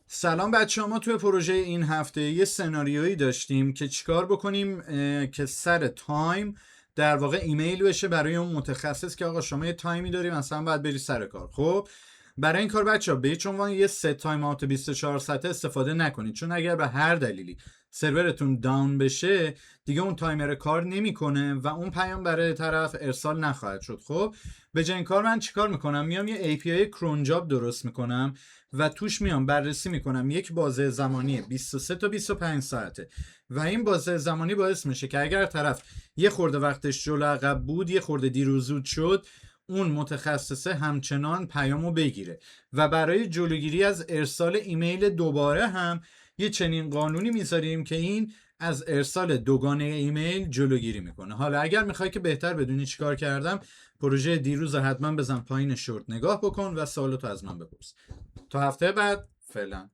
سلام بچه ها. ما توی پروژه این هفته یه سناریویی داشتیم که چیکار بکنیم که سر تایم در واقع ایمیل بشه برای اون متخصص که آقا شما یه تایمی داری مثلا باید بری سر کار. خب برای این کار بچه ها به هیچ عنوان یه ست تایم آوت 24 ساعته استفاده نکنید، چون اگر به هر دلیلی سرورتون داون بشه دیگه اون تایمر کار نمیکنه و اون پیام برای طرف ارسال نخواهد شد. خب به جای این کار من چیکار میکنم؟ میام یه API کرون جاب درست میکنم و توش میام بررسی میکنم یک بازه زمانی 23 تا 25 ساعته و این بازه زمانی باعث میشه که اگر طرف یه خورده وقتش جلو عقب بود، یه خورده دیر و زود شد، اون متخصصه همچنان پیامو بگیره و برای جلوگیری از ارسال ایمیل دوباره هم یه چنین قانونی میذاریم که این از ارسال دوگانه ایمیل جلوگیری میکنه. حالا اگر میخوای که بهتر بدونی چیکار کردم، پروژه دیروز حتما بزن پایین شورت نگاه بکن و سوالتو از من بپرس. تا هفته بعد، فعلا.